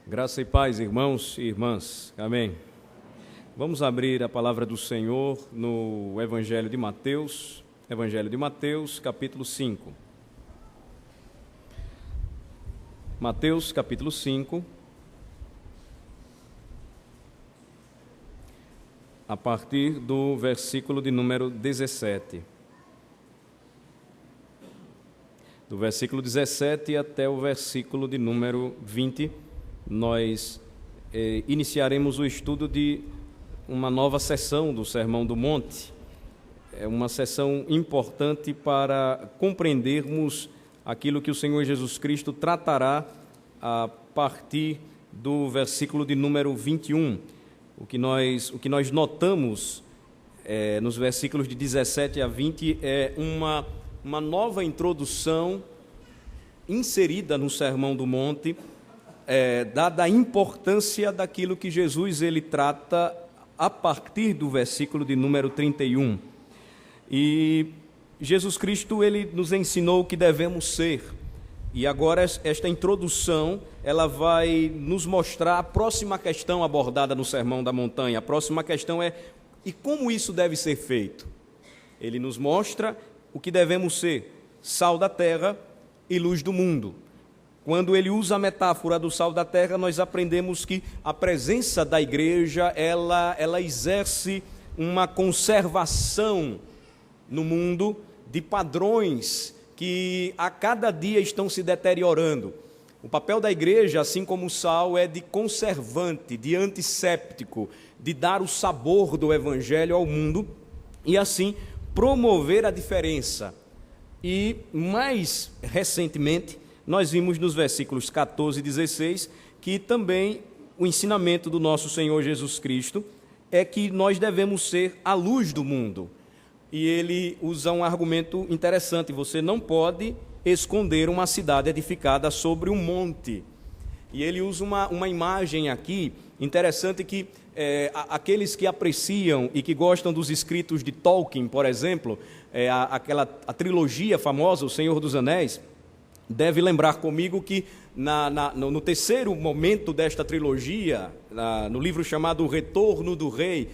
Graça e paz, irmãos e irmãs. Amém. Vamos abrir a palavra do Senhor no Evangelho de Mateus, capítulo 5. Mateus, capítulo 5, a partir do versículo de número 17. Do versículo 17 até o versículo de número 20, nós iniciaremos o estudo de uma nova sessão do Sermão do Monte. É uma sessão importante para compreendermos aquilo que o Senhor Jesus Cristo tratará a partir do versículo de número 21. O que nós notamos nos versículos de 17 a 20 é uma nova introdução inserida no Sermão do Monte, dada a importância daquilo que Jesus ele trata a partir do versículo de número 31. E Jesus Cristo ele nos ensinou o que devemos ser. E agora esta introdução ela vai nos mostrar a próxima questão abordada no Sermão da Montanha. A próxima questão é: e como isso deve ser feito? Ele nos mostra o que devemos ser: sal da terra e luz do mundo. Quando ele usa a metáfora do sal da terra, nós aprendemos que a presença da igreja, ela exerce uma conservação no mundo de padrões que a cada dia estão se deteriorando. O papel da igreja, assim como o sal, é de conservante, de antisséptico, de dar o sabor do evangelho ao mundo e assim promover a diferença. E mais recentemente, nós vimos nos versículos 14 e 16 que também o ensinamento do nosso Senhor Jesus Cristo é que nós devemos ser a luz do mundo. E ele usa um argumento interessante: você não pode esconder uma cidade edificada sobre um monte. E ele usa uma imagem aqui interessante que aqueles que apreciam e que gostam dos escritos de Tolkien, por exemplo, a trilogia famosa, O Senhor dos Anéis, deve lembrar comigo que no terceiro momento desta trilogia, no livro chamado O Retorno do Rei,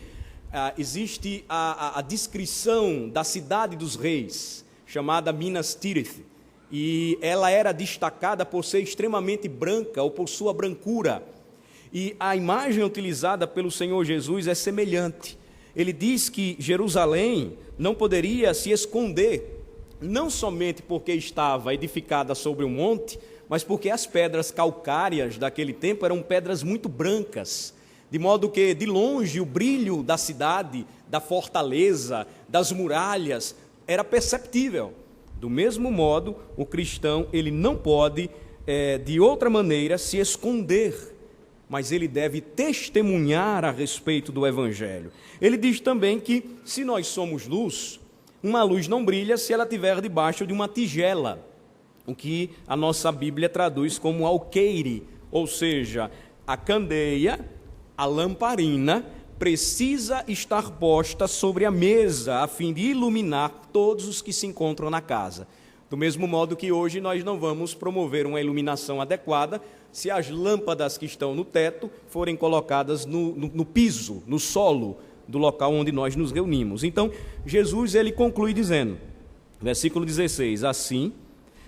existe a descrição da cidade dos reis, chamada Minas Tirith, e ela era destacada por ser extremamente branca ou por sua brancura. E a imagem utilizada pelo Senhor Jesus é semelhante. Ele diz que Jerusalém não poderia se esconder, não somente porque estava edificada sobre um monte, mas porque as pedras calcárias daquele tempo eram pedras muito brancas, de modo que de longe o brilho da cidade, da fortaleza, das muralhas era perceptível. Do mesmo modo, o cristão ele não pode de outra maneira se esconder, mas ele deve testemunhar a respeito do evangelho. Ele diz também que se nós somos luz, uma luz não brilha se ela estiver debaixo de uma tigela, o que a nossa Bíblia traduz como alqueire, ou seja, a candeia, a lamparina, precisa estar posta sobre a mesa, a fim de iluminar todos os que se encontram na casa. Do mesmo modo que hoje nós não vamos promover uma iluminação adequada se as lâmpadas que estão no teto forem colocadas no piso, no solo do local onde nós nos reunimos. Então, Jesus ele conclui dizendo, versículo 16, assim,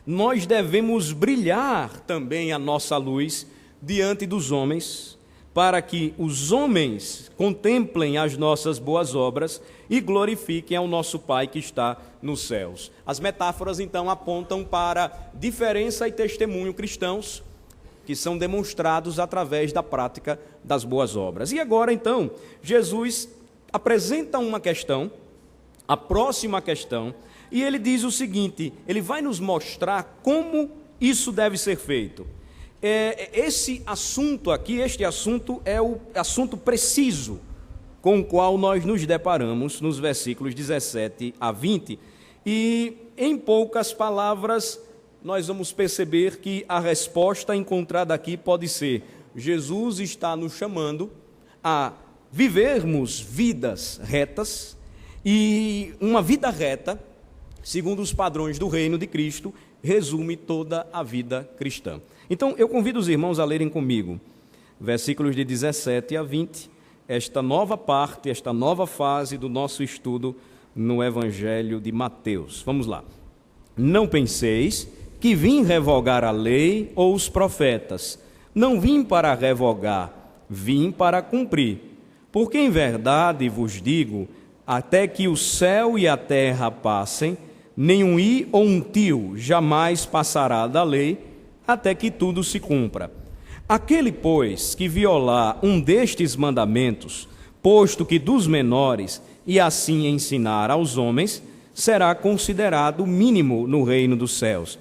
nós devemos brilhar também a nossa luz diante dos homens, para que os homens contemplem as nossas boas obras e glorifiquem ao nosso Pai que está nos céus. As metáforas, então, apontam para diferença e testemunho cristãos, que são demonstrados através da prática das boas obras. E agora, então, Jesus apresenta uma questão, a próxima questão, e ele diz o seguinte: ele vai nos mostrar como isso deve ser feito. Este assunto é o assunto preciso com o qual nós nos deparamos nos versículos 17 a 20, e em poucas palavras nós vamos perceber que a resposta encontrada aqui pode ser: Jesus está nos chamando a vivermos vidas retas, e uma vida reta, segundo os padrões do reino de Cristo, resume toda a vida cristã. Então, eu convido os irmãos a lerem comigo versículos de 17 a 20, esta nova parte, esta nova fase do nosso estudo no Evangelho de Mateus. Vamos lá. Não penseis que vim revogar a lei ou os profetas. Não vim para revogar, vim para cumprir. Porque em verdade vos digo, até que o céu e a terra passem, nem um i ou um tio jamais passará da lei, até que tudo se cumpra. Aquele, pois, que violar um destes mandamentos, posto que dos menores, e assim ensinar aos homens, será considerado mínimo no reino dos céus.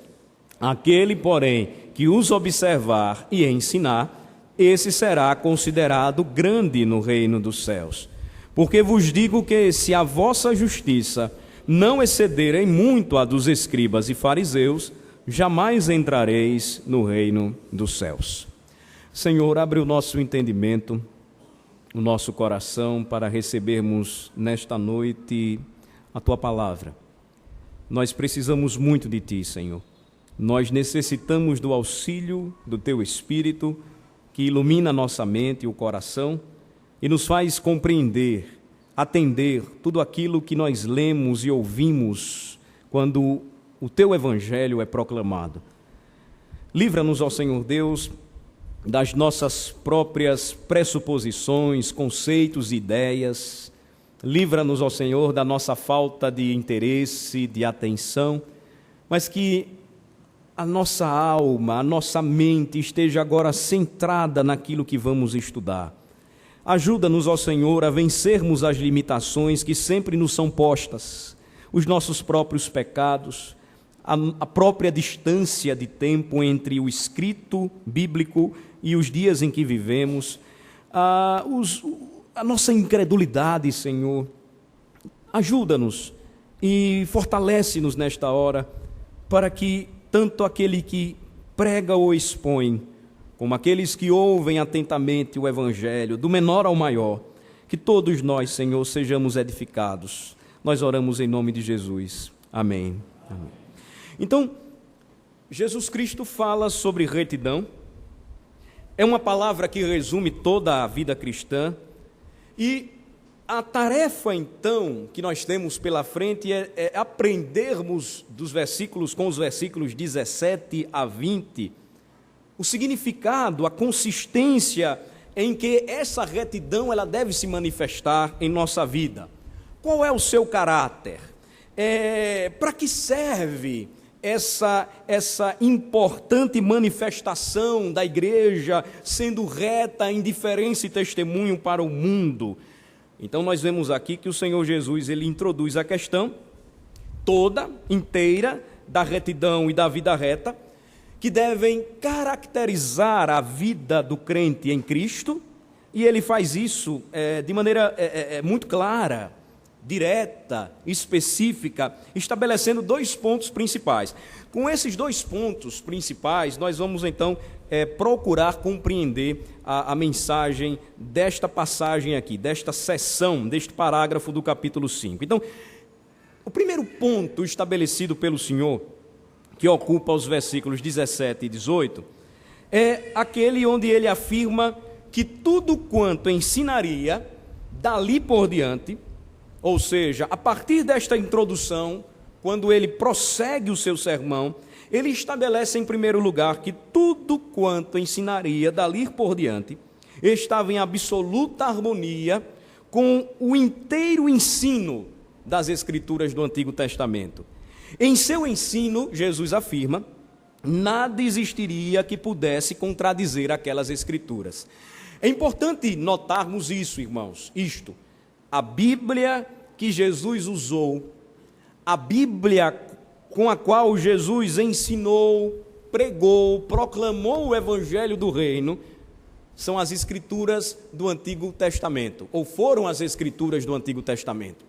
Aquele, porém, que os observar e ensinar, esse será considerado grande no reino dos céus. Porque vos digo que, se a vossa justiça não excederem muito a dos escribas e fariseus, jamais entrareis no reino dos céus. Senhor, abre o nosso entendimento, o nosso coração, para recebermos nesta noite a Tua palavra. Nós precisamos muito de Ti, Senhor. Nós necessitamos do auxílio do Teu Espírito, que ilumina a nossa mente e o coração e nos faz compreender, atender tudo aquilo que nós lemos e ouvimos quando o Teu Evangelho é proclamado. Livra-nos, ó Senhor Deus, das nossas próprias pressuposições, conceitos e ideias. Livra-nos, ó Senhor, da nossa falta de interesse, de atenção, mas que a nossa alma, a nossa mente esteja agora centrada naquilo que vamos estudar. Ajuda-nos, ó Senhor, a vencermos as limitações que sempre nos são postas, os nossos próprios pecados, a própria distância de tempo entre o escrito bíblico e os dias em que vivemos, a nossa incredulidade, Senhor. Ajuda-nos e fortalece-nos nesta hora, para que tanto aquele que prega ou expõe, como aqueles que ouvem atentamente o Evangelho, do menor ao maior, que todos nós, Senhor, sejamos edificados. Nós oramos em nome de Jesus. Amém. Amém. Então, Jesus Cristo fala sobre retidão. É uma palavra que resume toda a vida cristã. E a tarefa, então, que nós temos pela frente é aprendermos com os versículos 17 a 20, o significado, a consistência em que essa retidão ela deve se manifestar em nossa vida. Qual é o seu caráter? Para que serve essa importante manifestação da igreja sendo reta, indiferença e testemunho para o mundo? Então nós vemos aqui que o Senhor Jesus ele introduz a questão toda, inteira, da retidão e da vida reta, que devem caracterizar a vida do crente em Cristo, e ele faz isso de maneira muito clara, direta, específica, estabelecendo 2 pontos principais. Com esses 2 pontos principais, nós vamos então procurar compreender a mensagem desta passagem aqui, desta seção, deste parágrafo do capítulo 5. Então, o primeiro ponto estabelecido pelo Senhor, que ocupa os versículos 17 e 18, é aquele onde ele afirma que tudo quanto ensinaria dali por diante, ou seja, a partir desta introdução, quando ele prossegue o seu sermão, ele estabelece em primeiro lugar que tudo quanto ensinaria dali por diante estava em absoluta harmonia com o inteiro ensino das Escrituras do Antigo Testamento. Em seu ensino, Jesus afirma, nada existiria que pudesse contradizer aquelas Escrituras. É importante notarmos isso, irmãos, a Bíblia que Jesus usou, a Bíblia com a qual Jesus ensinou, pregou, proclamou o Evangelho do Reino, são as Escrituras do Antigo Testamento, ou foram as Escrituras do Antigo Testamento.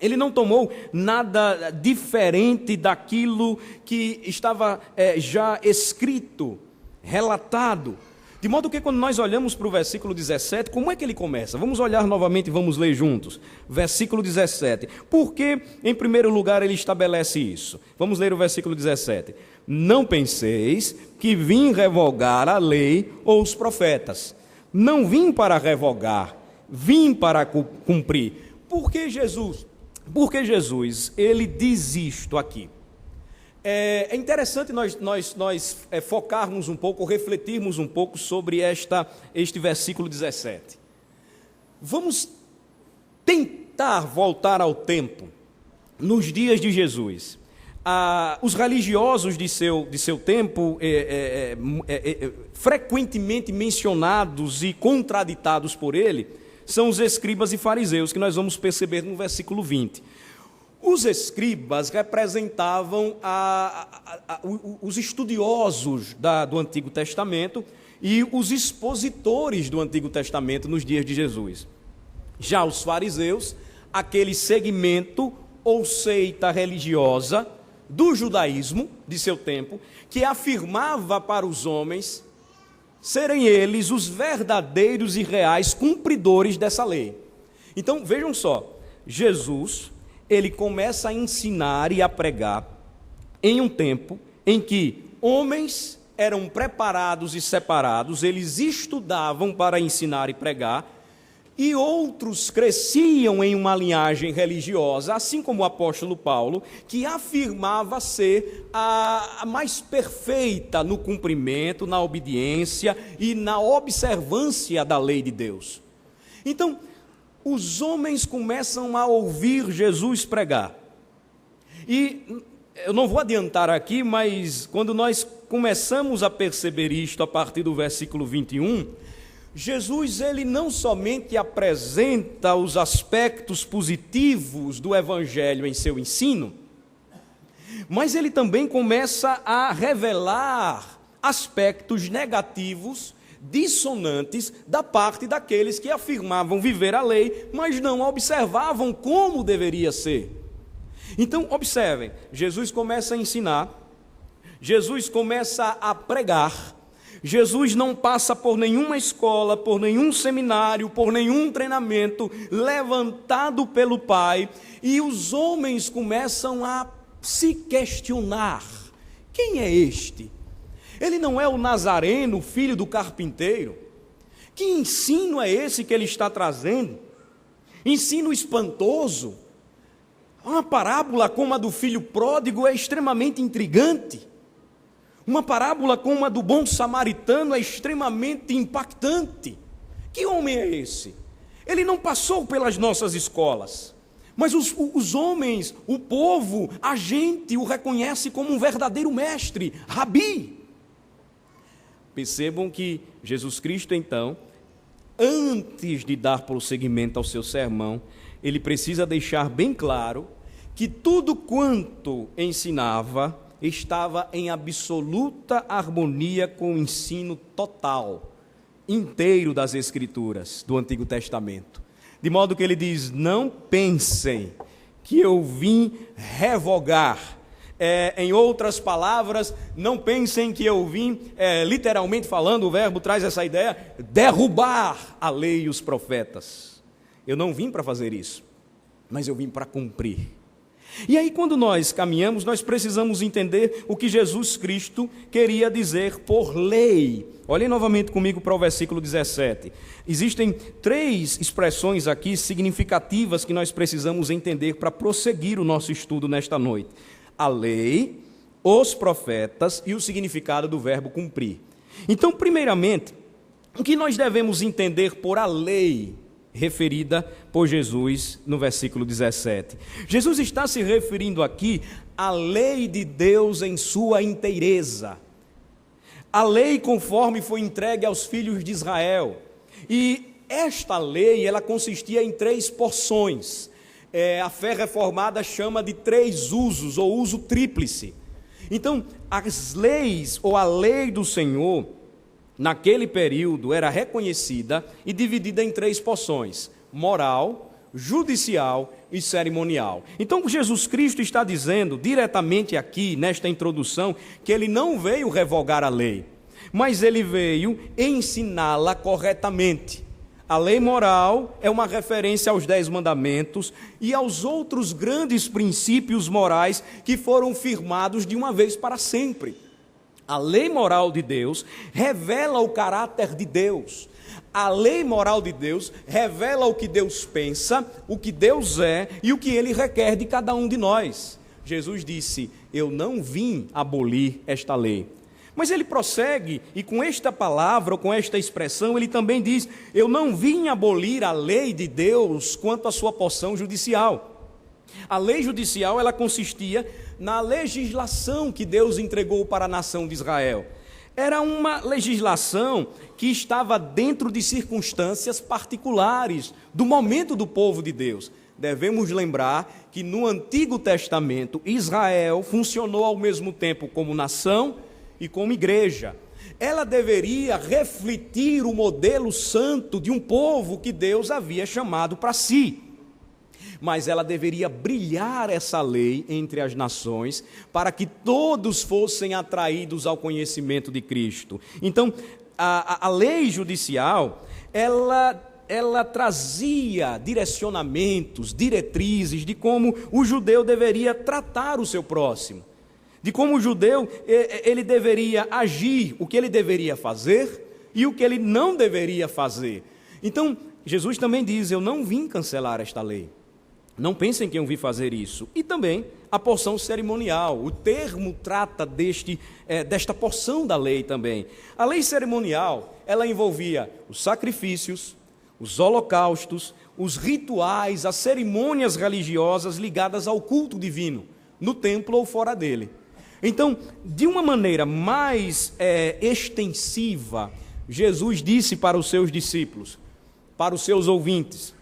Ele não tomou nada diferente daquilo que estava já escrito, relatado. De modo que quando nós olhamos para o versículo 17, como é que ele começa? Vamos olhar novamente e vamos ler juntos. Versículo 17. Por que, em primeiro lugar, ele estabelece isso? Vamos ler o versículo 17. Não penseis que vim revogar a lei ou os profetas. Não vim para revogar, vim para cumprir. Por que Jesus? Porque Jesus, ele diz isto aqui. É interessante nós focarmos um pouco, refletirmos um pouco sobre este versículo 17. Vamos tentar voltar ao tempo, nos dias de Jesus. Os religiosos de seu tempo, frequentemente mencionados e contraditados por ele, são os escribas e fariseus, que nós vamos perceber no versículo 20. Os escribas representavam os estudiosos do Antigo Testamento e os expositores do Antigo Testamento nos dias de Jesus. Já os fariseus, aquele segmento ou seita religiosa do judaísmo de seu tempo, que afirmava para os homens serem eles os verdadeiros e reais cumpridores dessa lei. Então, vejam só, Jesus, ele começa a ensinar e a pregar em um tempo em que homens eram preparados e separados, eles estudavam para ensinar e pregar, e outros cresciam em uma linhagem religiosa, assim como o apóstolo Paulo, que afirmava ser a mais perfeita no cumprimento, na obediência e na observância da lei de Deus. Então, os homens começam a ouvir Jesus pregar. E eu não vou adiantar aqui, mas quando nós começamos a perceber isto a partir do versículo 21, Jesus, ele não somente apresenta os aspectos positivos do Evangelho em seu ensino, mas ele também começa a revelar aspectos negativos, dissonantes, da parte daqueles que afirmavam viver a lei, mas não a observavam como deveria ser. Então, observem, Jesus começa a ensinar, Jesus começa a pregar, Jesus não passa por nenhuma escola, por nenhum seminário, por nenhum treinamento, levantado pelo Pai, e os homens começam a se questionar: quem é este? Ele não é o Nazareno, filho do carpinteiro? Que ensino é esse que ele está trazendo? Ensino espantoso. Uma parábola como a do filho pródigo é extremamente intrigante. Uma parábola como a do bom samaritano é extremamente impactante. Que homem é esse? Ele não passou pelas nossas escolas, mas os homens, o povo, a gente o reconhece como um verdadeiro mestre, rabi. Percebam que Jesus Cristo, então, antes de dar prosseguimento ao seu sermão, ele precisa deixar bem claro que tudo quanto ensinava estava em absoluta harmonia com o ensino total, inteiro das Escrituras do Antigo Testamento. De modo que ele diz: não pensem que eu vim revogar. Em outras palavras, não pensem que eu vim, literalmente falando, o verbo traz essa ideia, derrubar a lei e os profetas. Eu não vim para fazer isso, mas eu vim para cumprir. E aí, quando nós caminhamos, nós precisamos entender o que Jesus Cristo queria dizer por lei. Olhem novamente comigo para o versículo 17. Existem 3 expressões aqui significativas que nós precisamos entender para prosseguir o nosso estudo nesta noite: a lei, os profetas e o significado do verbo cumprir. Então, primeiramente, o que nós devemos entender por a lei referida por Jesus no versículo 17. Jesus está se referindo aqui à lei de Deus em sua inteireza. A lei conforme foi entregue aos filhos de Israel. E esta lei, ela consistia em 3 porções. A fé reformada chama de 3 usos, ou uso tríplice. Então, as leis, ou a lei do Senhor, naquele período, era reconhecida e dividida em 3 porções: moral, judicial e cerimonial. Então, Jesus Cristo está dizendo diretamente aqui, nesta introdução, que ele não veio revogar a lei, mas ele veio ensiná-la corretamente. A lei moral é uma referência aos 10 mandamentos e aos outros grandes princípios morais que foram firmados de uma vez para sempre. A lei moral de Deus revela o caráter de Deus. a lei moral de Deus revela o que Deus pensa, o que Deus é e o que Ele requer de cada um de nós. Jesus disse: eu não vim abolir esta lei. Mas ele prossegue, e com esta palavra, ou com esta expressão, ele também diz: eu não vim abolir a lei de Deus quanto à sua porção judicial. A lei judicial, ela consistia na legislação que Deus entregou para a nação de Israel. Era uma legislação que estava dentro de circunstâncias particulares do momento do povo de Deus. Devemos lembrar que no Antigo Testamento, Israel funcionou ao mesmo tempo como nação e como igreja. Ela deveria refletir o modelo santo de um povo que Deus havia chamado para si. Mas ela deveria brilhar essa lei entre as nações, para que todos fossem atraídos ao conhecimento de Cristo. Então, a lei judicial, ela trazia direcionamentos, diretrizes de como o judeu deveria tratar o seu próximo, de como o judeu ele deveria agir, o que ele deveria fazer e o que ele não deveria fazer. Então, Jesus também diz: eu não vim cancelar esta lei. Não pensem que eu vim fazer isso. E também a porção cerimonial. O termo trata desta porção da lei também. A lei cerimonial, ela envolvia os sacrifícios, os holocaustos, os rituais, as cerimônias religiosas ligadas ao culto divino, no templo ou fora dele. Então, de uma maneira mais extensiva, Jesus disse para os seus discípulos, para os seus ouvintes,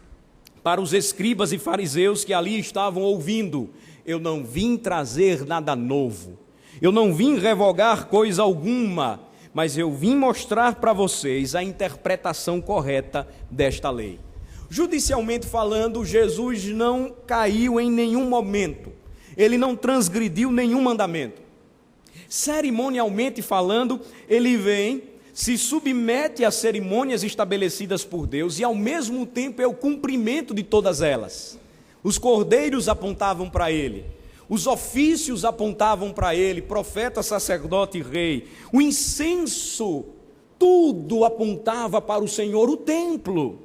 para os escribas e fariseus que ali estavam ouvindo: eu não vim trazer nada novo, eu não vim revogar coisa alguma, mas eu vim mostrar para vocês a interpretação correta desta lei. Judicialmente falando, Jesus não caiu em nenhum momento, ele não transgrediu nenhum mandamento. Cerimonialmente falando, ele vem, se submete às cerimônias estabelecidas por Deus e ao mesmo tempo é o cumprimento de todas elas. Os cordeiros apontavam para ele, os ofícios apontavam para ele, profeta, sacerdote e rei. O incenso, tudo apontava para o Senhor, o templo.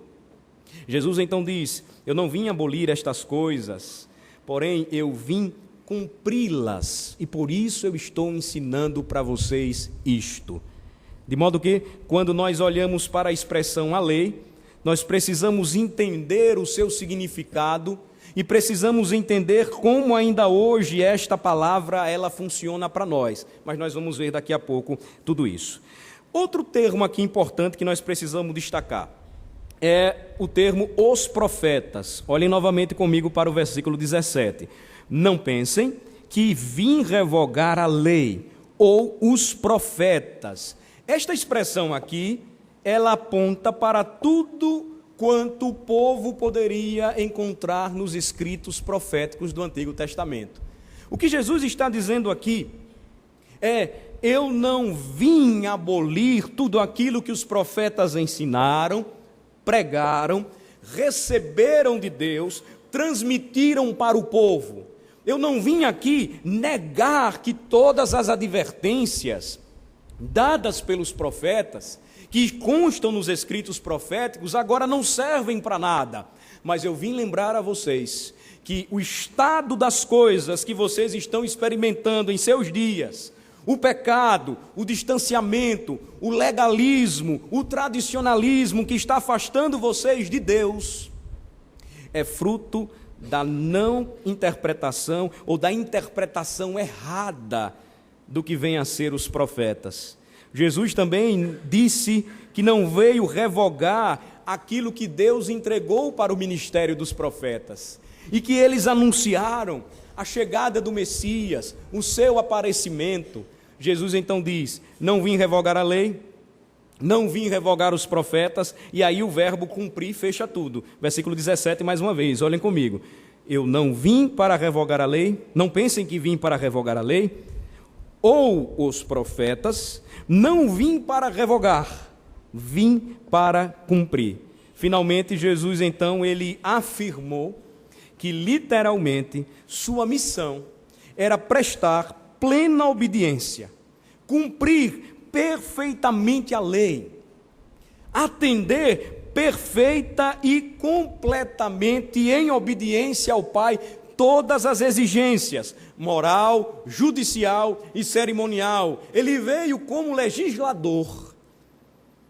Jesus então diz: eu não vim abolir estas coisas, porém eu vim cumpri-las, e por isso eu estou ensinando para vocês isto. De modo que, quando nós olhamos para a expressão a lei, nós precisamos entender o seu significado e precisamos entender como ainda hoje esta palavra ela funciona para nós. Mas nós vamos ver daqui a pouco tudo isso. Outro termo aqui importante que nós precisamos destacar é o termo os profetas. Olhem novamente comigo para o versículo 17. Não pensem que vim revogar a lei ou os profetas. Esta expressão aqui, ela aponta para tudo quanto o povo poderia encontrar nos escritos proféticos do Antigo Testamento. O que Jesus está dizendo aqui é: eu não vim abolir tudo aquilo que os profetas ensinaram, pregaram, receberam de Deus, transmitiram para o povo. Eu não vim aqui negar que todas as advertências dadas pelos profetas, que constam nos escritos proféticos, agora não servem para nada. Mas eu vim lembrar a vocês que o estado das coisas que vocês estão experimentando em seus dias, o pecado, o distanciamento, o legalismo, o tradicionalismo que está afastando vocês de Deus, é fruto da não interpretação ou da interpretação errada do que vem a ser os profetas. Jesus também disse que não veio revogar aquilo que Deus entregou para o ministério dos profetas, e que eles anunciaram a chegada do Messias, o seu aparecimento. Jesus então diz: não vim revogar a lei, não vim revogar os profetas, e aí o verbo cumprir fecha tudo. Versículo 17 mais uma vez, olhem comigo. Eu não vim para revogar a lei, não pensem que vim para revogar a lei, ou os profetas, não vim para revogar, vim para cumprir. Finalmente, Jesus então, ele afirmou que literalmente sua missão era prestar plena obediência, cumprir perfeitamente a lei. atender perfeita e completamente em obediência ao Pai todas as exigências moral, judicial e cerimonial. Ele veio como legislador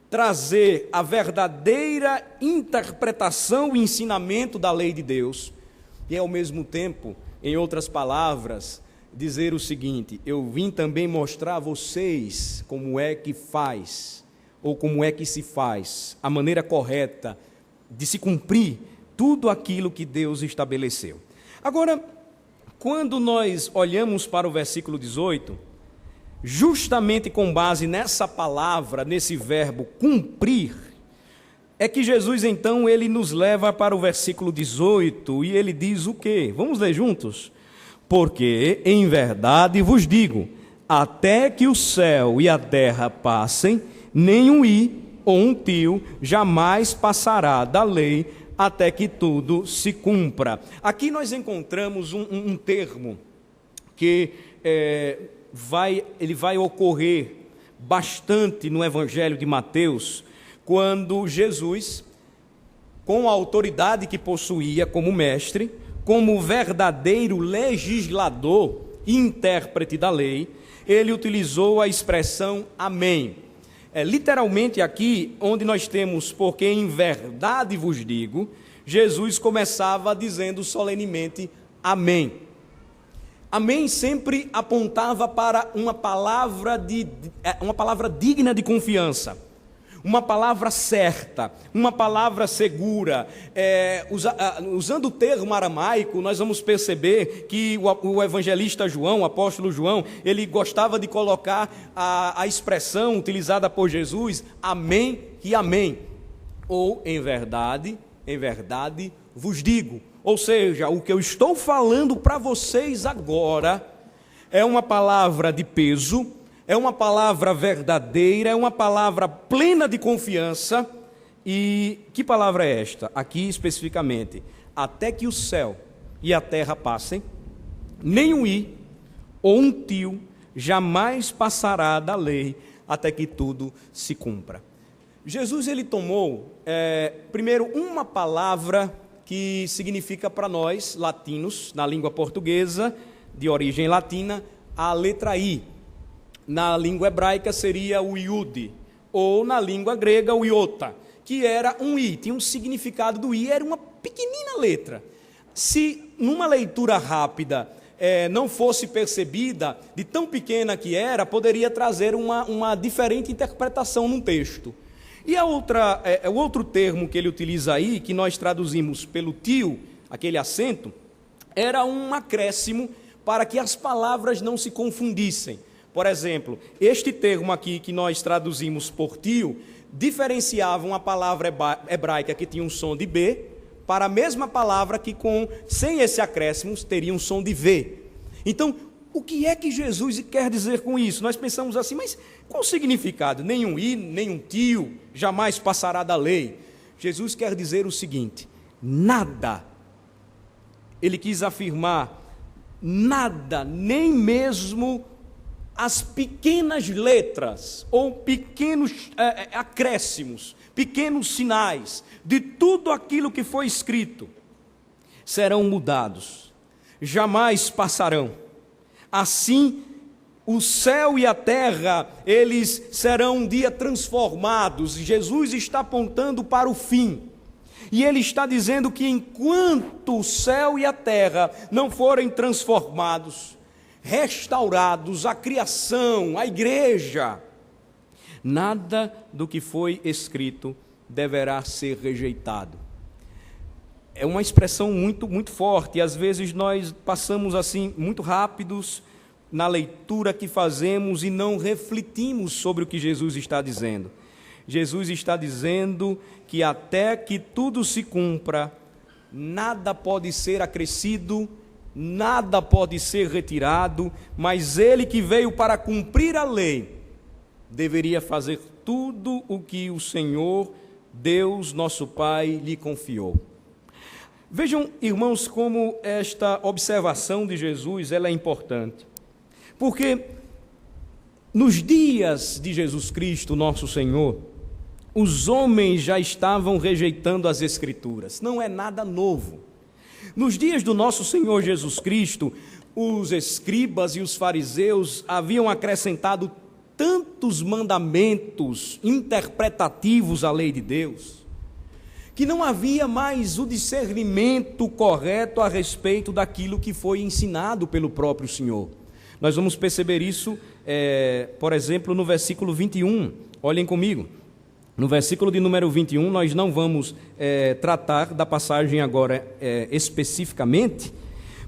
trazer a verdadeira interpretação e ensinamento da lei de Deus e, ao mesmo tempo, em outras palavras, dizer o seguinte: eu vim também mostrar a vocês como é que faz, ou como é que se faz, a maneira correta de se cumprir tudo aquilo que Deus estabeleceu. Agora, quando nós olhamos para o versículo 18, justamente com base nessa palavra, nesse verbo cumprir, é que Jesus então ele nos leva para o versículo 18 e ele diz o quê? Vamos ler juntos? Porque em verdade vos digo, até que o céu e a terra passem, nem um i ou um tio jamais passará da lei até que tudo se cumpra. Aqui nós encontramos um termo que ele vai ocorrer bastante no Evangelho de Mateus, quando Jesus, com a autoridade que possuía como mestre, como verdadeiro legislador e intérprete da lei, ele utilizou a expressão amém. Literalmente aqui, onde nós temos, porque em verdade vos digo, Jesus começava dizendo solenemente amém. Amém sempre apontava para uma palavra digna de confiança, uma palavra certa, uma palavra segura. Usando o termo aramaico, nós vamos perceber que o evangelista João, o apóstolo João, ele gostava de colocar a expressão utilizada por Jesus, amém e amém, ou em verdade vos digo. Ou seja, o que eu estou falando para vocês agora é uma palavra de peso, é uma palavra verdadeira, é uma palavra plena de confiança. E que palavra é esta? Aqui especificamente, até que o céu e a terra passem, nem um i ou um tio jamais passará da lei até que tudo se cumpra. Jesus ele tomou primeiro uma palavra que significa para nós, latinos, na língua portuguesa, de origem latina, a letra I. Na língua hebraica seria o iud, ou na língua grega o iota, que era um I, tinha um significado do I, era uma pequenina letra. Se numa leitura rápida não fosse percebida, de tão pequena que era, poderia trazer uma diferente interpretação num texto. E o outro termo que ele utiliza aí, que nós traduzimos pelo tio, aquele acento, era um acréscimo para que as palavras não se confundissem. Por exemplo, este termo aqui que nós traduzimos por tio, diferenciava uma palavra hebraica que tinha um som de B, para a mesma palavra que sem esse acréscimo teria um som de V. Então, o que é que Jesus quer dizer com isso? Nós pensamos assim, mas qual o significado? Nenhum i, nenhum tio jamais passará da lei. Jesus quer dizer o seguinte: nada. Ele quis afirmar, nada, nem mesmo as pequenas letras ou pequenos acréscimos, pequenos sinais de tudo aquilo que foi escrito serão mudados, jamais passarão. Assim, o céu e a terra, eles serão um dia transformados. Jesus está apontando para o fim. E ele está dizendo que enquanto o céu e a terra não forem transformados, restaurados, a criação, a igreja, nada do que foi escrito deverá ser rejeitado. É uma expressão muito, muito forte, e às vezes nós passamos assim, muito rápidos na leitura que fazemos e não refletimos sobre o que Jesus está dizendo. Jesus está dizendo que até que tudo se cumpra, nada pode ser acrescido, nada pode ser retirado, mas ele que veio para cumprir a lei, deveria fazer tudo o que o Senhor, Deus, nosso Pai, lhe confiou. Vejam, irmãos, como esta observação de Jesus ela é importante. Porque nos dias de Jesus Cristo, nosso Senhor, os homens já estavam rejeitando as Escrituras. Não é nada novo. Nos dias do nosso Senhor Jesus Cristo, os escribas e os fariseus haviam acrescentado tantos mandamentos interpretativos à lei de Deus, que não havia mais o discernimento correto a respeito daquilo que foi ensinado pelo próprio Senhor. Nós vamos perceber isso, por exemplo, no versículo 21. Olhem comigo. No versículo de número 21, nós não vamos tratar da passagem agora especificamente,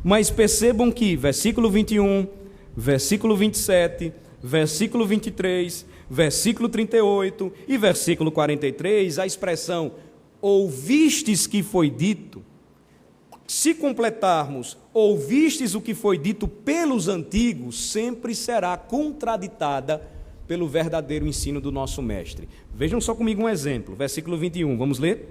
mas percebam que versículo 21, versículo 27, versículo 23, versículo 38 e versículo 43, a expressão ouvistes que foi dito, se completarmos, ouvistes o que foi dito pelos antigos, sempre será contraditada pelo verdadeiro ensino do nosso mestre. Vejam só comigo um exemplo, versículo 21, vamos ler?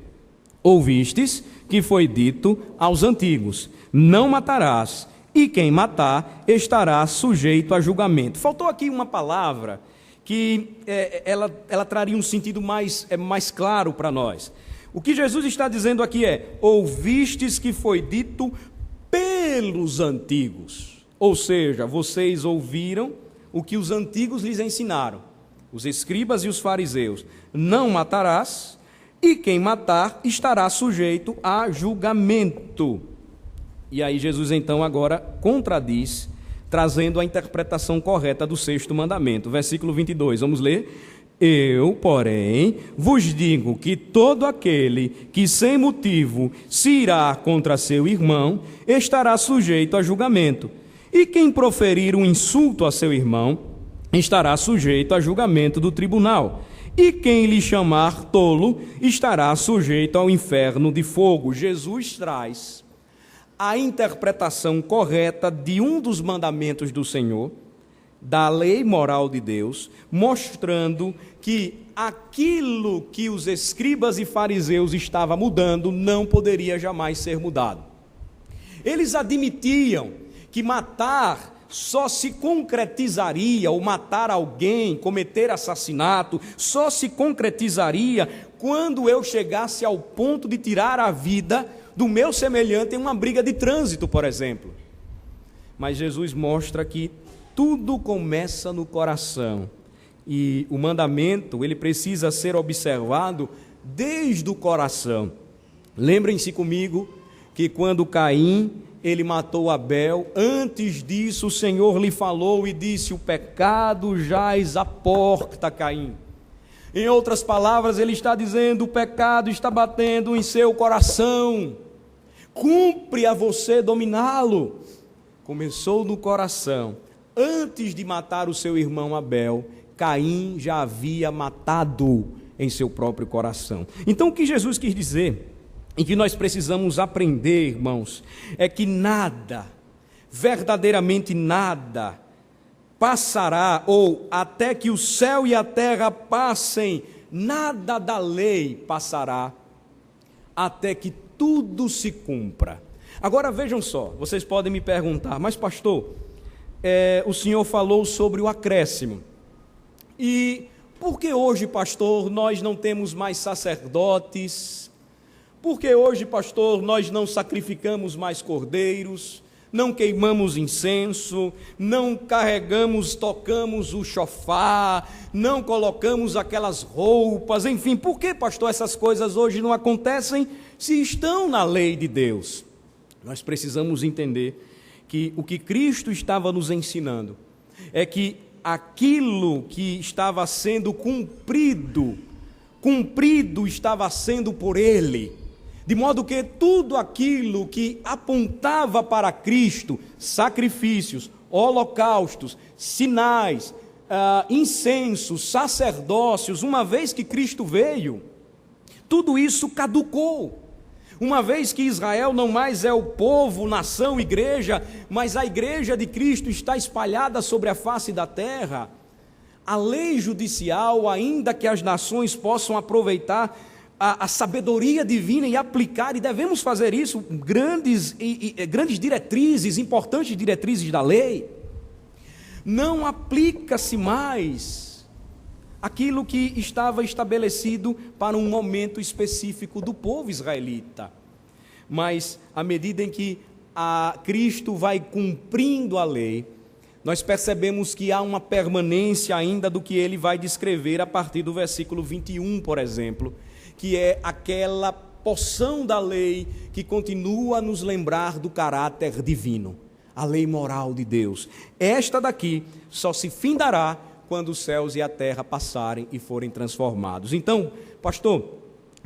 Ouvistes que foi dito aos antigos, não matarás, e quem matar estará sujeito a julgamento. Faltou aqui uma palavra que ela traria um sentido mais claro para nós. O que Jesus está dizendo aqui é, ouvistes que foi dito pelos antigos. Ou seja, vocês ouviram o que os antigos lhes ensinaram, os escribas e os fariseus. Não matarás, e quem matar estará sujeito a julgamento. E aí Jesus então agora contradiz, trazendo a interpretação correta do 6º mandamento. Versículo 22, vamos ler? Eu, porém, vos digo que todo aquele que sem motivo se irá contra seu irmão, estará sujeito a julgamento. E quem proferir um insulto a seu irmão, estará sujeito a julgamento do tribunal. E quem lhe chamar tolo, estará sujeito ao inferno de fogo. Jesus traz a interpretação correta de um dos mandamentos do Senhor, da lei moral de Deus, mostrando que aquilo que os escribas e fariseus estavam mudando não poderia jamais ser mudado. Eles admitiam que matar só se concretizaria, ou matar alguém, cometer assassinato, só se concretizaria quando eu chegasse ao ponto de tirar a vida do meu semelhante em uma briga de trânsito, por exemplo. Mas Jesus mostra que tudo começa no coração, e o mandamento, ele precisa ser observado desde o coração. Lembrem-se comigo que quando Caim, ele matou Abel, antes disso o Senhor lhe falou e disse, o pecado jaz à porta, Caim. Em outras palavras, ele está dizendo, o pecado está batendo em seu coração, cumpre a você dominá-lo. Começou no coração. Antes de matar o seu irmão Abel, Caim já havia matado em seu próprio coração. Então o que Jesus quis dizer, e que nós precisamos aprender, irmãos, é que nada, verdadeiramente nada, passará, ou até que o céu e a terra passem, nada da lei passará, até que tudo se cumpra. Agora vejam só, vocês podem me perguntar, mas pastor, o senhor falou sobre o acréscimo, e por que hoje, pastor, nós não temos mais sacerdotes? Por que hoje, pastor, nós não sacrificamos mais cordeiros, não queimamos incenso, não carregamos, tocamos o chofar, não colocamos aquelas roupas, enfim, por que, pastor, essas coisas hoje não acontecem se estão na lei de Deus? Nós precisamos entender que o que Cristo estava nos ensinando é que aquilo que estava sendo cumprido estava sendo por Ele, de modo que tudo aquilo que apontava para Cristo, sacrifícios, holocaustos, sinais, incensos, sacerdócios, uma vez que Cristo veio, tudo isso caducou. Uma vez que Israel não mais é o povo, nação, igreja, mas a igreja de Cristo está espalhada sobre a face da terra, a lei judicial, ainda que as nações possam aproveitar a sabedoria divina e aplicar, e devemos fazer isso, grandes diretrizes, importantes diretrizes da lei, não aplica-se mais aquilo que estava estabelecido para um momento específico do povo israelita. Mas, à medida em que Cristo vai cumprindo a lei, nós percebemos que há uma permanência ainda do que ele vai descrever a partir do versículo 21, por exemplo, que é aquela porção da lei que continua a nos lembrar do caráter divino, a lei moral de Deus. Esta daqui só se findará quando os céus e a terra passarem e forem transformados. Então, pastor,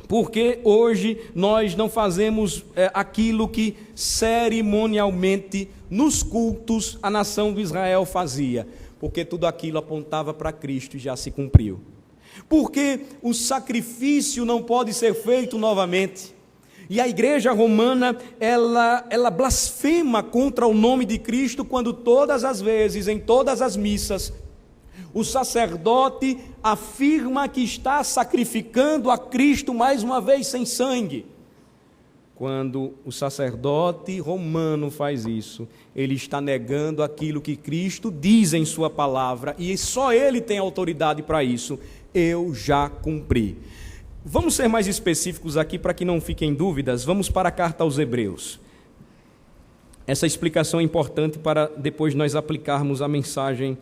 por que hoje nós não fazemos aquilo que cerimonialmente nos cultos a nação de Israel fazia? Porque tudo aquilo apontava para Cristo e já se cumpriu. Porque o sacrifício não pode ser feito novamente. E a igreja romana, ela blasfema contra o nome de Cristo quando todas as vezes, em todas as missas, o sacerdote afirma que está sacrificando a Cristo mais uma vez sem sangue. Quando o sacerdote romano faz isso, ele está negando aquilo que Cristo diz em sua palavra, e só ele tem autoridade para isso. Eu já cumpri. Vamos ser mais específicos aqui para que não fiquem dúvidas. Vamos para a carta aos Hebreus. Essa explicação é importante para depois nós aplicarmos a mensagem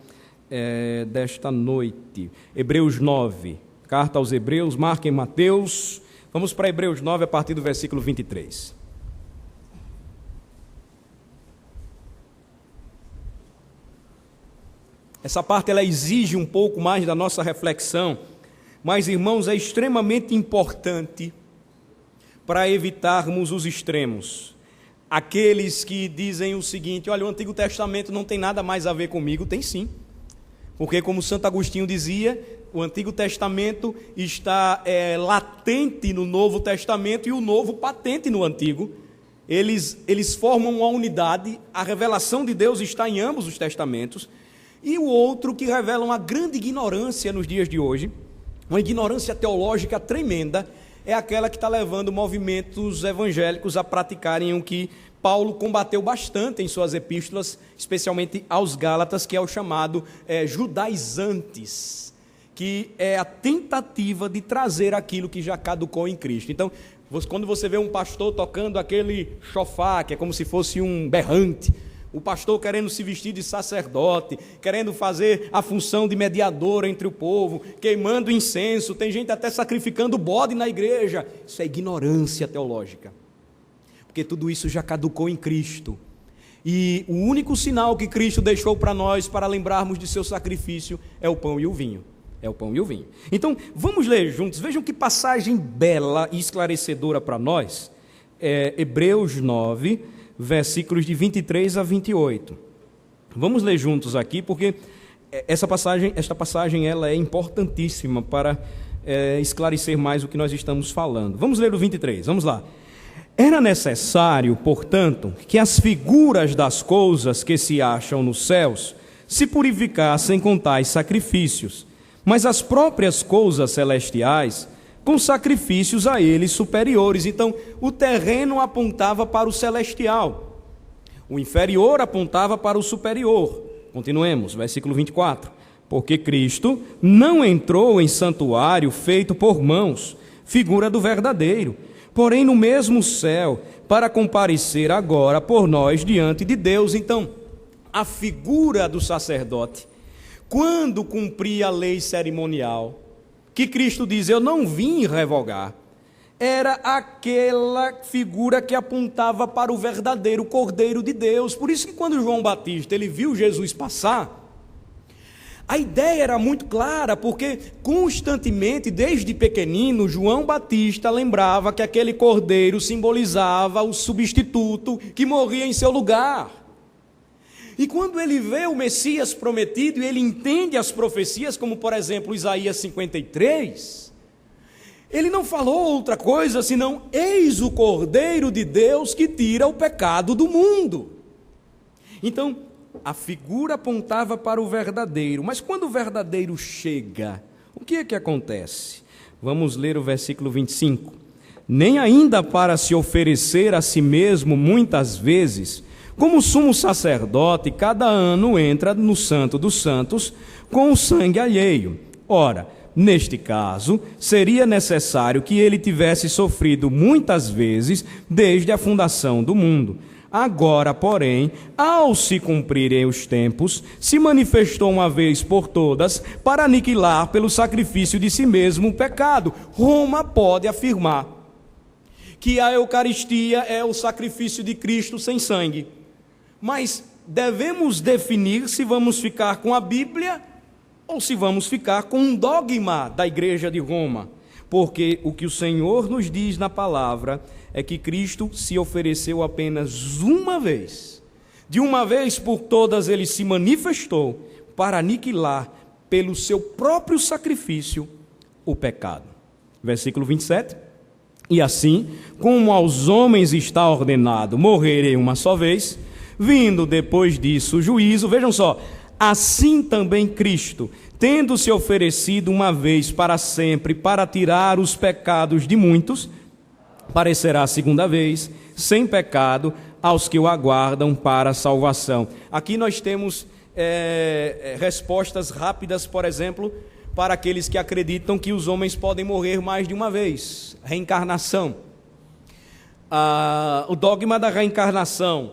desta noite. Hebreus 9, carta aos Hebreus, marquem Mateus. Vamos para Hebreus 9 a partir do versículo 23. Essa parte ela exige um pouco mais da nossa reflexão, mas, irmãos, é extremamente importante para evitarmos os extremos. Aqueles que dizem o seguinte: olha, o Antigo Testamento não tem nada mais a ver comigo. Tem sim. Porque, como Santo Agostinho dizia, o Antigo Testamento está latente no Novo Testamento e o Novo patente no Antigo. Eles formam uma unidade, a revelação de Deus está em ambos os testamentos. E o outro que revela uma grande ignorância nos dias de hoje, uma ignorância teológica tremenda, é aquela que está levando movimentos evangélicos a praticarem o que Paulo combateu bastante em suas epístolas, especialmente aos Gálatas, que é o chamado judaizantes, que é a tentativa de trazer aquilo que já caducou em Cristo. Então, quando você vê um pastor tocando aquele chofar, que é como se fosse um berrante, o pastor querendo se vestir de sacerdote, querendo fazer a função de mediador entre o povo, queimando incenso, tem gente até sacrificando bode na igreja. Isso é ignorância teológica. Porque tudo isso já caducou em Cristo. E o único sinal que Cristo deixou para nós, para lembrarmos de seu sacrifício, é o pão e o vinho. É o pão e o vinho. Então, vamos ler juntos. Vejam que passagem bela e esclarecedora para nós. Hebreus 9, versículos de 23 a 28. Vamos ler juntos aqui, porque esta passagem ela é importantíssima para esclarecer mais o que nós estamos falando. Vamos ler o 23, vamos lá. Era necessário, portanto, que as figuras das coisas que se acham nos céus se purificassem com tais sacrifícios, mas as próprias coisas celestiais com sacrifícios a eles superiores. Então, o terreno apontava para o celestial, o inferior apontava para o superior. Continuemos, versículo 24. Porque Cristo não entrou em santuário feito por mãos, figura do verdadeiro, porém no mesmo céu, para comparecer agora por nós diante de Deus. Então, a figura do sacerdote, quando cumpria a lei cerimonial, que Cristo diz, eu não vim revogar, era aquela figura que apontava para o verdadeiro Cordeiro de Deus. Por isso que quando João Batista ele viu Jesus passar, a ideia era muito clara, porque constantemente, desde pequenino, João Batista lembrava que aquele cordeiro simbolizava o substituto que morria em seu lugar. E quando ele vê o Messias prometido e ele entende as profecias, como por exemplo Isaías 53, ele não falou outra coisa senão: eis o Cordeiro de Deus que tira o pecado do mundo. Então, a figura apontava para o verdadeiro, mas quando o verdadeiro chega, o que é que acontece? Vamos ler o versículo 25. Nem ainda para se oferecer a si mesmo muitas vezes, como sumo sacerdote, cada ano entra no Santo dos Santos com o sangue alheio. Ora, Neste caso, seria necessário que ele tivesse sofrido muitas vezes desde a fundação do mundo. Agora, porém, ao se cumprirem os tempos, se manifestou uma vez por todas para aniquilar pelo sacrifício de si mesmo o pecado. Roma pode afirmar que a Eucaristia é o sacrifício de Cristo sem sangue. Mas devemos definir se vamos ficar com a Bíblia ou se vamos ficar com um dogma da Igreja de Roma. Porque o que o Senhor nos diz na palavra é que Cristo se ofereceu apenas uma vez. De uma vez por todas ele se manifestou para aniquilar pelo seu próprio sacrifício o pecado. Versículo 27. E assim, como aos homens está ordenado morrerem uma só vez, vindo depois disso o juízo, vejam só, assim também Cristo, tendo se oferecido uma vez para sempre para tirar os pecados de muitos, aparecerá a segunda vez, sem pecado, aos que o aguardam para a salvação. Aqui nós temos respostas rápidas, por exemplo, para aqueles que acreditam que os homens podem morrer mais de uma vez. Reencarnação. O dogma da reencarnação,